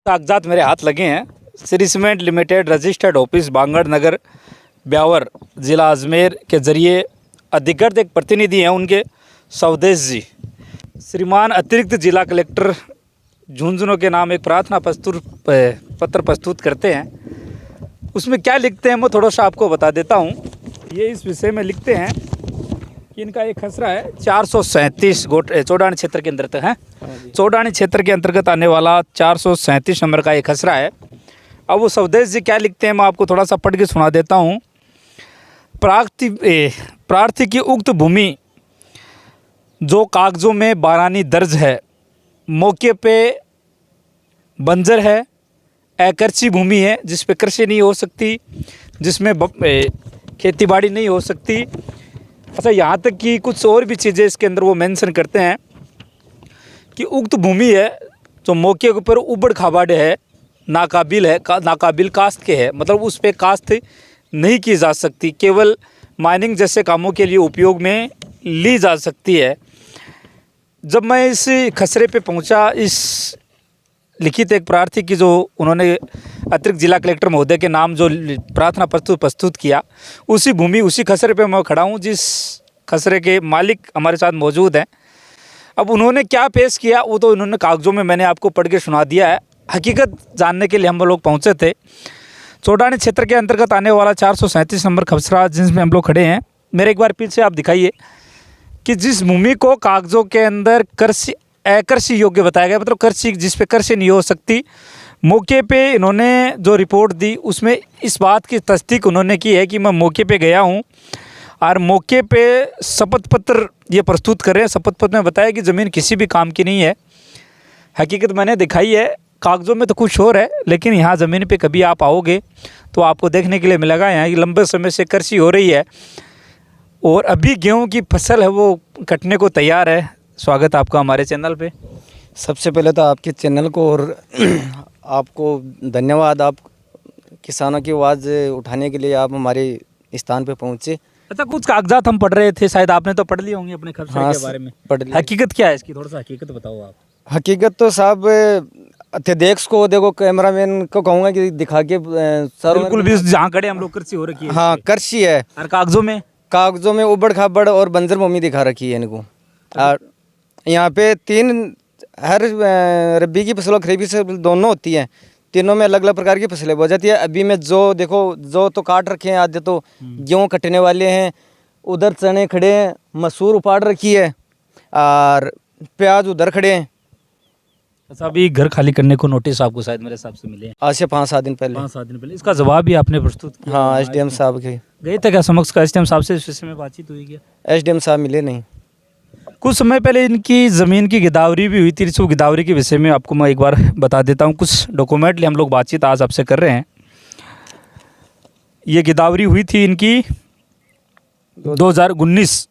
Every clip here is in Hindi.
कागजात मेरे हाथ लगे हैं। Shree cement limited registered office Bangur Nagar Beawar ज़िला अजमेर के ज़रिए अधिकृत एक प्रतिनिधि हैं उनके स्वदेश जी श्रीमान अतिरिक्त जिला कलेक्टर झुंझुनू के नाम एक प्रार्थना पत्र प्रस्तुत करते हैं। उसमें क्या लिखते हैं मैं थोड़ा सा आपको बता देता हूँ। ये इस विषय में लिखते हैं कि इनका एक खसरा है 437 चौड़ानी क्षेत्र के अंतर्गत है। चौड़ानी क्षेत्र के अंतर्गत आने वाला 437 नंबर का एक खसरा है। अब वो स्वदेश जी क्या लिखते हैं मैं आपको थोड़ा सा पढ़ के सुना देता हूँ। प्रार्थी की उक्त भूमि जो कागज़ों में बारानी दर्ज है, मौके पे बंजर है, अकृषि भूमि है जिस पे कृषि नहीं हो सकती, जिसमें खेतीबाड़ी नहीं हो सकती। अच्छा, यहाँ तक कि कुछ और भी चीज़ें इसके अंदर वो मेंशन करते हैं कि उक्त भूमि है जो मौके के ऊपर उबड़ खाबड़ है, नाकाबिल काश्त के है, मतलब उस पर काश्त नहीं की जा सकती, केवल माइनिंग जैसे कामों के लिए उपयोग में ली जा सकती है। जब मैं इस खसरे पे पहुंचा, इस लिखित एक प्रार्थी की जो उन्होंने अतिरिक्त जिला कलेक्टर महोदय के नाम जो प्रार्थना प्रस्तुत किया, उसी भूमि उसी खसरे पे मैं खड़ा हूँ जिस खसरे के मालिक हमारे साथ मौजूद हैं। अब उन्होंने क्या पेश किया वो तो उन्होंने कागज़ों में मैंने आपको पढ़ के सुना दिया है। हकीकत जानने के लिए हम लोग पहुँचे थे। चौड़ानी क्षेत्र के अंतर्गत आने वाला 437 नंबर खसरा जिसमें हम लोग खड़े हैं, मेरे एक बार पीछे आप दिखाइए कि जिस भूमि को कागज़ों के अंदर अकृषि योग्य बताया गया, मतलब कृषि जिस पे कृषि नहीं हो सकती, मौके पे इन्होंने जो रिपोर्ट दी उसमें इस बात की तस्दीक उन्होंने की है कि मैं मौके पे गया हूँ और मौके पे शपथ पत्र ये प्रस्तुत कर रहे हैं। शपथ पत्र में बताया कि ज़मीन किसी भी काम की नहीं है। हकीकत मैंने दिखाई है, कागज़ों में तो कुछ और है, लेकिन यहाँ ज़मीन पे कभी आप आओगे तो आपको देखने के लिए मिलेगा यहाँ कि लंबे समय से कृषि हो रही है और अभी गेहूँ की फसल है वो कटने को तैयार है। स्वागत आपका हमारे चैनल पे। सबसे पहले तो आपके चैनल को और आपको धन्यवाद। आप किसानों की आवाज़ उठाने के लिए आप हमारे स्थान पे पहुँचे। अच्छा, कुछ कागजात हम पढ़ रहे थे, शायद आपने तो पढ़ लिए होंगे अपने खसरे हाँ, के बारे में। पढ़ लिए। हकीकत क्या है इसकी, थोड़ा सा हकीकत बताओ आप। हकीकत तो साहब अत्यदेश को देखो, कैमरामैन को कहूँगा कि दिखा के सर बिल्कुल भी जहाँ खड़े हम लोग कृषि हो रखी है। हाँ, कृषि है और कागजों में उबड़ खाबड़ और बंजर भूमि दिखा रखी है इनको। और यहाँ पे हर रबी की फसल और खरीफ की फसल दोनों होती हैं। तीनों में अलग अलग प्रकार की फसलें बो जाती है। अभी में जो देखो, जो तो काट रखे हैं, आधे तो गेहूँ कटने वाले हैं, उधर चने खड़े हैं, मसूर उपाड़ रखी है और प्याज उधर खड़े हैं। अच्छा, अभी घर खाली करने को नोटिस आपको शायद मेरे हिसाब से मिले हैं आज से 5-7 दिन पहले। 5-7 दिन पहले इसका जवाब भी आपने प्रस्तुत किया? हाँ, एसडीएम साहब के गए थे क्या समक्ष का? एसडीएम साहब से इस विषय में बातचीत हुई क्या? एसडीएम साहब मिले नहीं। कुछ समय पहले इनकी ज़मीन की गिरदावरी भी हुई थी। इस गिरदावरी के विषय में आपको मैं एक बार बता देता हूँ। कुछ डॉक्यूमेंटली हम लोग बातचीत आज आपसे कर रहे हैं। ये गिरदावरी हुई थी इनकी 2019।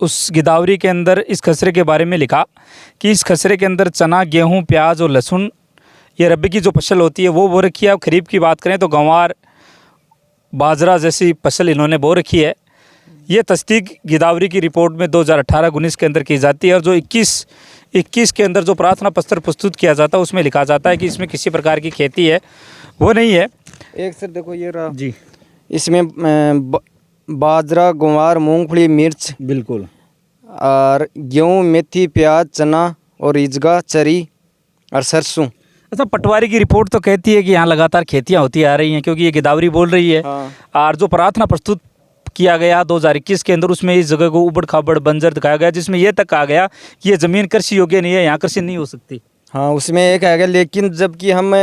उस गिरदावरी के अंदर इस खसरे के बारे में लिखा कि इस खसरे के अंदर चना, गेहूँ, प्याज और लहसुन, ये रबी की जो फसल होती है वो बो रखी है। अब खरीफ की बात करें तो गंवार, बाजरा जैसी फसल इन्होंने बो रखी है। ये तस्दीक गिरदावरी की रिपोर्ट में 2018-19 के अंदर की जाती है और जो 21 के अंदर जो प्रार्थना पत्र प्रस्तुत किया जाता है उसमें लिखा जाता है कि इसमें किसी प्रकार की खेती है वो नहीं है। एक सर देखो ये रहा जी, इसमें बाजरा, गुवार, मूंगफली, मिर्च, बिल्कुल, और गेहूँ, मेथी, प्याज, चना और ईजगा, चरी और सरसों। अच्छा, पटवारी की रिपोर्ट तो कहती है कि यहाँ लगातार खेतियाँ होती आ रही हैं, क्योंकि ये गिरदावरी बोल रही है। हाँ। और जो प्रार्थना प्रस्तुत किया गया 2021 के अंदर उसमें इस जगह को उबड़ खाबड़ बंजर दिखाया गया, जिसमें यह तक कहा गया कि ये ज़मीन कृषि योग्य नहीं है, यहाँ कृषि नहीं हो सकती। हाँ, उसमें एक है गया, लेकिन जबकि हम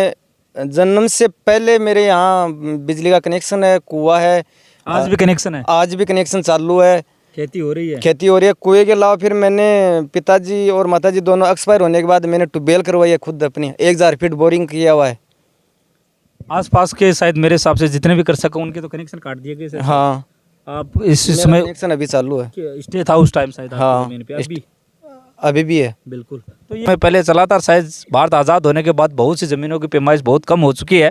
जन्म से पहले मेरे यहाँ बिजली का कनेक्शन है, कुआं है, आज भी कनेक्शन है, आज भी कनेक्शन चालू है, खेती हो रही है। खेती हो रही है। कुएं के अलावा फिर मैंने पिताजी और माताजी दोनों एक्सपायर होने के बाद मैंने ट्यूबवेल करवाई है खुद अपनी, 1000 फीट बोरिंग किया हुआ है। आसपास के शायद मेरे हिसाब से जितने भी कर सको उनके तो कनेक्शन काट दिए गए। हाँ, आप इस समय कनेक्शन अभी चालू है। स्टे था उस टाइम शायद आपकी हाँ, ज़मीन पे? अभी भी है। बिल्कुल। तो ये मैं पहले चला था, शायद भारत आज़ाद होने के बाद बहुत सी ज़मीनों की पैमाइश बहुत कम हो चुकी है,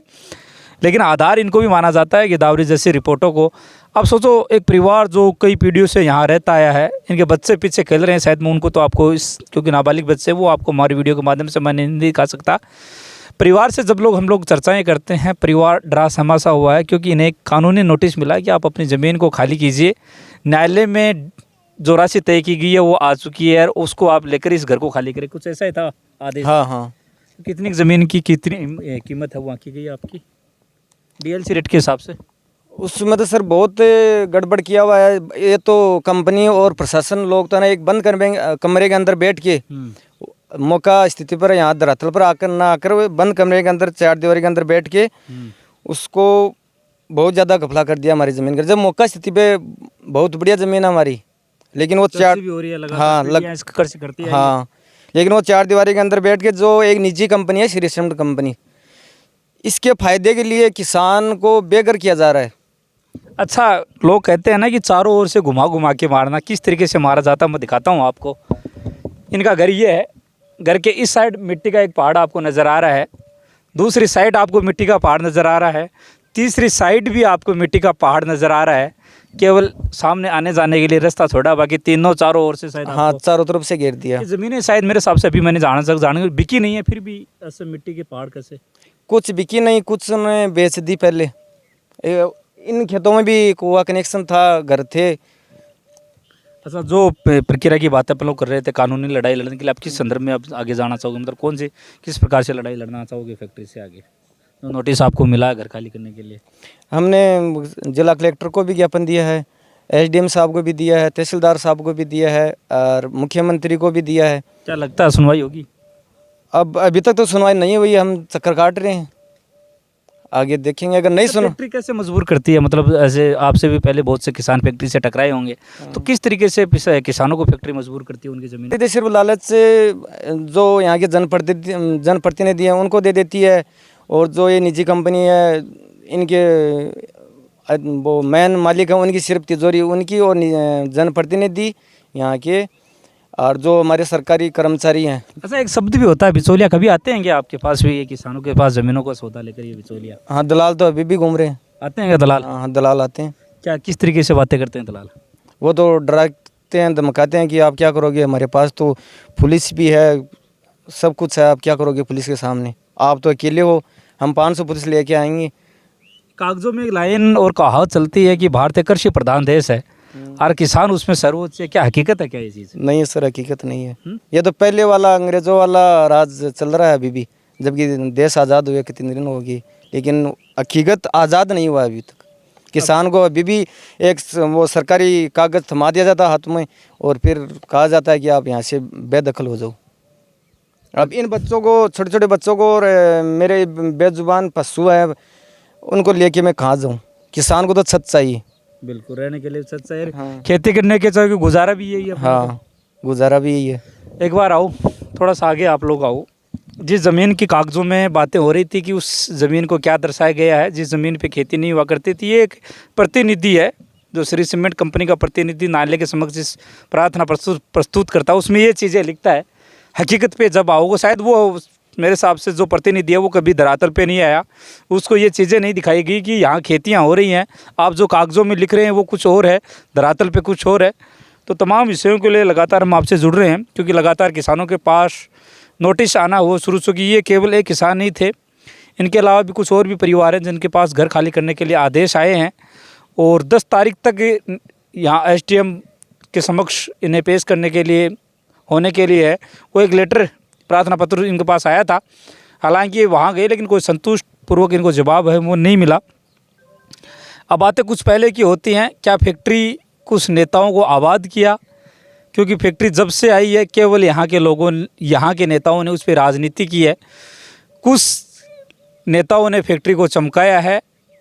लेकिन आधार इनको भी माना जाता है गिरदावरी जैसी रिपोर्टों को। अब सोचो, एक परिवार जो कई पीढ़ियों से यहाँ रहता आया है, इनके बच्चे पीछे खेल रहे हैं, शायद मैं उनको तो आपको क्योंकि नाबालिग बच्चे वो आपको हमारी वीडियो के माध्यम से मैं नहीं दिखा सकता। परिवार से जब हम लोग चर्चाएं करते हैं, परिवार डरा सहमा हुआ है क्योंकि इन्हें एक कानूनी नोटिस मिला है कि आप अपनी ज़मीन को खाली कीजिए। न्यायालय में जो राशि तय की गई है वो आ चुकी है और उसको आप लेकर इस घर को खाली करें, कुछ ऐसा ही था आदेश। हाँ हाँ। कितनी ज़मीन की कितनी कीमत है वो आंकी गई है आपकी डीएलसी रेट के हिसाब से? उसमें तो सर बहुत गड़बड़ किया हुआ है। ये तो कंपनी और प्रशासन लोग तो ना एक बंद कमरे के अंदर बैठ के मौका स्थिति पर यहाँ धरातल पर आकर ना आकर वो बंद कमरे के अंदर चार दीवारी के अंदर बैठ के उसको बहुत ज़्यादा घपला कर दिया हमारी ज़मीन का। जब मौका स्थिति पे बहुत बढ़िया ज़मीन है हमारी, लेकिन वो चार भी हो रही है लगातार, हाँ कर्ज करती है। हाँ, लेकिन वो चार दीवारी के अंदर बैठ के जो एक निजी कंपनी है श्री सीमेंट कंपनी, इसके फायदे के लिए किसान को बेघर किया जा रहा है। अच्छा, लोग कहते हैं ना कि चारों ओर से घुमा घुमा के मारना, किस तरीके से मारा जाता है मैं दिखाता हूँ आपको। इनका घर ये है, घर के इस साइड मिट्टी का एक पहाड़ आपको नज़र आ रहा है, दूसरी साइड आपको मिट्टी का पहाड़ नज़र आ रहा है, तीसरी साइड भी आपको मिट्टी का पहाड़ नज़र आ रहा है। केवल सामने आने जाने के लिए रास्ता छोड़ा, बाकी तीनों चारों ओर से शायद हाँ चारों तरफ से घेर दिया। ये ज़मीनें शायद मेरे हिसाब से अभी मैंने जाने बिकी नहीं है, फिर भी ऐसे मिट्टी के पहाड़ कैसे? कुछ बिकी नहीं, कुछ उन्होंने बेच दी पहले। इन खेतों में भी कुआं कनेक्शन था, घर थे। अच्छा, जो प्रक्रिया की बातें अपन लोग कर रहे थे कानूनी लड़ाई लड़ने के लिए, आप किस संदर्भ में आप आगे जाना चाहोगे? मतलब कौन सी किस प्रकार से लड़ाई लड़ना चाहोगे फैक्ट्री से आगे? तो नोटिस आपको मिला है घर खाली करने के लिए? हमने जिला कलेक्टर को भी ज्ञापन दिया है, एसडीएम साहब को भी दिया है, तहसीलदार साहब को भी दिया है और मुख्यमंत्री को भी दिया है। क्या लगता है सुनवाई होगी? अब अभी तक तो सुनवाई नहीं हुई, हम चक्कर काट रहे हैं, आगे देखेंगे अगर नहीं सुनो। फैक्ट्री कैसे मजबूर करती है? मतलब ऐसे आपसे भी पहले बहुत से किसान फैक्ट्री से टकराए होंगे, तो किस तरीके से किसानों को फैक्ट्री मजबूर करती है उनकी ज़मीन? सिर्फ लालच से जो यहाँ के जनप्रतिनिधि हैं उनको दे देती है, और जो ये निजी कंपनी है इनके वो मेन मालिक है उनकी सिर्फ तिजोरी उनकी, और जनप्रतिनिधि यहाँ के और जो हमारे सरकारी कर्मचारी हैं। अच्छा, एक शब्द भी होता है बिचौलिया, कभी आते हैं क्या आपके पास भी ये किसानों के पास ज़मीनों का सौदा लेकर ये बिचौलिया? हाँ, दलाल तो अभी भी घूम रहे हैं। आते हैं क्या दलाल? हाँ, दलाल आते हैं। क्या किस तरीके से बातें करते हैं दलाल? वो तो डराते हैं, धमकाते हैं कि आप क्या करोगे, हमारे पास तो पुलिस भी है, सब कुछ है, आप क्या करोगे पुलिस के सामने, आप तो अकेले हो, हम 500 पुलिस लेके आएंगे। कागजों में एक लाइन और कहावत चलती है कि भारत कृषि प्रधान देश है और किसान उसमें सर्वोच्च है, क्या हकीकत है क्या ये चीज़? नहीं है सर, हकीकत नहीं है। ये तो पहले वाला अंग्रेज़ों वाला राज चल रहा है अभी भी, जबकि देश आज़ाद हुए कितने दिन होगी, लेकिन हकीकत आज़ाद नहीं हुआ अभी तक। किसान को अभी भी एक वो सरकारी कागज़ थमा दिया जाता है हाथ में, और फिर कहा जाता है कि आप यहाँ से बेदखल हो जाओ। अब इन बच्चों को, छोटे छोटे बच्चों को, और मेरे बेजुबान पशु है, उनको लेके मैं कहाँ जाऊँ? किसान को तो छत चाहिए। बिल्कुल, रहने के लिए सच है। हाँ। खेती करने के चाहिए, गुजारा भी यही है। हाँ, गुजारा भी यही है। एक बार आओ, थोड़ा सा आगे आप लोग आओ। जिस ज़मीन की कागज़ों में बातें हो रही थी कि उस ज़मीन को क्या दर्शाया गया है, जिस ज़मीन पे खेती नहीं हुआ करती थी, ये एक प्रतिनिधि है जो श्री सीमेंट कंपनी का प्रतिनिधि न्यायालय के समक्ष जिस प्रार्थना प्रस्तुत करता है, उसमें ये चीज़ें लिखता है। हकीकत पे जब आओगे, शायद वो मेरे हिसाब से जो प्रतिनिधि है वो कभी धरातल पे नहीं आया, उसको ये चीज़ें नहीं दिखाई गई कि यहाँ खेतियाँ हो रही हैं, आप जो कागज़ों में लिख रहे हैं वो कुछ और है, धरातल पे कुछ और है। तो तमाम विषयों के लिए लगातार हम आपसे जुड़ रहे हैं, क्योंकि लगातार किसानों के पास नोटिस आना हो शुरू से कि ये केवल एक किसान नहीं थे, इनके अलावा भी कुछ और भी परिवार हैं जिनके पास घर खाली करने के लिए आदेश आए हैं, और 10 तारीख तक यहाँ एसडीएम के समक्ष इन्हें पेश करने के लिए होने के लिए है। वो एक लेटर, प्रार्थना पत्र इनके पास आया था, हालांकि ये वहाँ गए लेकिन कोई संतुष्ट पूर्वक इनको जवाब है वो नहीं मिला। अब बातें कुछ पहले की होती हैं, क्या फैक्ट्री कुछ नेताओं को आबाद किया? क्योंकि फैक्ट्री जब से आई है केवल यहाँ के लोगों, यहाँ के नेताओं ने उस पर राजनीति की है। कुछ नेताओं ने फैक्ट्री को चमकाया है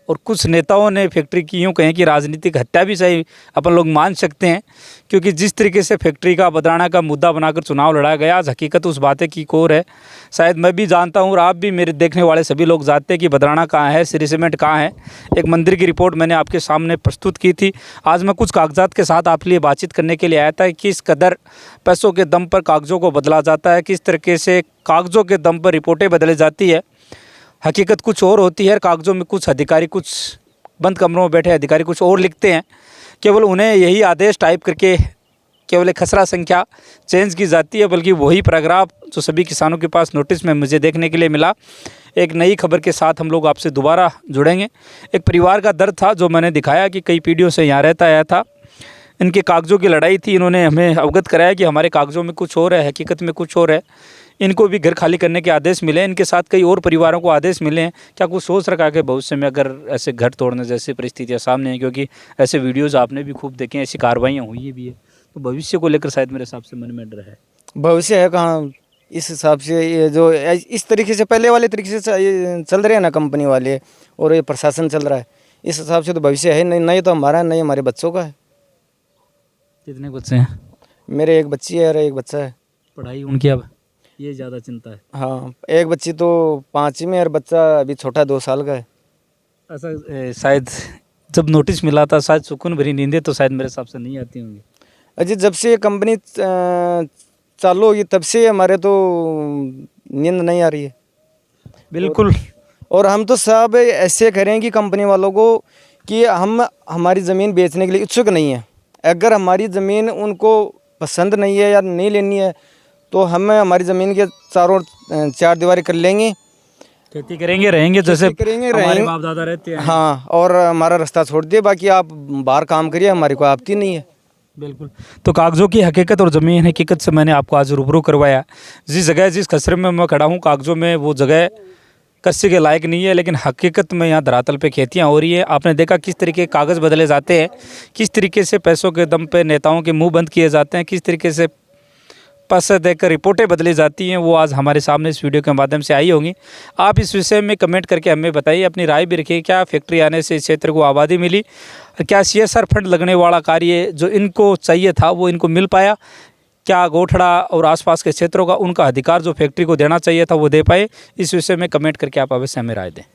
और कुछ नेताओं ने फैक्ट्री की यूँ कहें कि राजनीतिक हत्या भी सही अपन लोग मान सकते हैं, क्योंकि जिस तरीके से फैक्ट्री का बदराना का मुद्दा बनाकर चुनाव लड़ा गया, आज हकीकत उस बातें की कोर है। शायद मैं भी जानता हूँ और आप भी, मेरे देखने वाले सभी लोग जानते हैं कि बदराना कहाँ है, श्री सीमेंट कहाँ है। एक मंदिर की रिपोर्ट मैंने आपके सामने प्रस्तुत की थी। आज मैं कुछ कागजात के साथ आपके लिए बातचीत करने के लिए आया था, किस कदर पैसों के दम पर कागज़ों को बदला जाता है, किस तरीके से कागज़ों के दम पर रिपोर्टें बदली जाती है। हकीकत कुछ और होती है, कागज़ों में कुछ अधिकारी, कुछ बंद कमरों में बैठे अधिकारी कुछ और लिखते हैं, केवल उन्हें यही आदेश टाइप करके केवल एक खसरा संख्या चेंज की जाती है, बल्कि वही पैराग्राफ जो सभी किसानों के पास नोटिस में मुझे देखने के लिए मिला, एक नई खबर के साथ हम लोग आपसे दोबारा जुड़ेंगे। एक परिवार का दर्द था जो मैंने दिखाया कि कई पीढ़ियों से यहाँ रहता आया था। इनके कागज़ों की लड़ाई थी, इन्होंने हमें अवगत कराया कि हमारे कागज़ों में कुछ और है, हकीकत में कुछ और है। इनको भी घर खाली करने के आदेश मिले, इनके साथ कई और परिवारों को आदेश मिले हैं। क्या कुछ सोच रखा है कि भविष्य में अगर ऐसे घर तोड़ने जैसी परिस्थितियाँ सामने हैं, क्योंकि ऐसे वीडियोज़ आपने भी खूब देखे हैं, ऐसी कार्रवाइयाँ हुई भी है, तो भविष्य को लेकर शायद मेरे हिसाब से मन में डर है। भविष्य है कहाँ इस हिसाब से, ये जो इस तरीके से पहले वाले तरीके से ये चल रहे हैं ना कंपनी वाले और ये प्रशासन चल रहा है, इस हिसाब से तो भविष्य है नहीं। नहीं तो हमारा है, नहीं हमारे बच्चों का है। कितने बच्चे हैं? मेरे एक बच्ची है और एक बच्चा है। पढ़ाई उनकी अब ये ज़्यादा चिंता है। हाँ, एक बच्ची तो 5वीं में और बच्चा अभी छोटा 2 साल का है। ऐसा शायद जब नोटिस मिला था, शायद सुकून भरी नींदें तो शायद मेरे हिसाब से नहीं आती होंगी। अजी जब से ये कंपनी चालू होगी तब से हमारे तो नींद नहीं आ रही है। बिल्कुल। और हम तो सब ऐसे करें कि कंपनी वालों को कि हम हमारी ज़मीन बेचने के लिए इच्छुक नहीं है। अगर हमारी ज़मीन उनको पसंद नहीं है या नहीं लेनी है तो हम हमारी ज़मीन के चारों 4 दीवारी कर लेंगे, खेती करेंगे, रहेंगे जैसे करेंगे, हमारे रहेंगे। बाप दादा रहते हैं। हाँ, और हमारा रास्ता छोड़ दिए, बाकी आप बाहर काम करिए, हमारी कोई आपत्ति नहीं है। बिल्कुल। तो कागज़ों की हकीकत और ज़मीन हकीकत से मैंने आपको आज रूबरू करवाया। जिस जगह जिस खसरे में मैं खड़ा हूँ, कागज़ों में वो जगह किसी के लायक नहीं है, लेकिन हकीकत में यहाँ धरातल पे खेतियाँ हो रही है। आपने देखा किस तरीके के कागज़ बदले जाते हैं, किस तरीके से पैसों के दम पे नेताओं के मुंह बंद किए जाते हैं, किस तरीके से पैसे देकर रिपोर्टें बदली जाती हैं, वो आज हमारे सामने इस वीडियो के माध्यम से आई होंगी। आप इस विषय में कमेंट करके हमें बताइए, अपनी राय भी रखिए। क्या फैक्ट्री आने से इस क्षेत्र को आबादी मिली? क्या CSR फंड लगने वाला कार्य जो इनको चाहिए था वो इनको मिल पाया? क्या गोठड़ा और आसपास के क्षेत्रों का उनका अधिकार जो फैक्ट्री को देना चाहिए था वो दे पाए? इस विषय में कमेंट करके आप अवश्य हमें राय दें।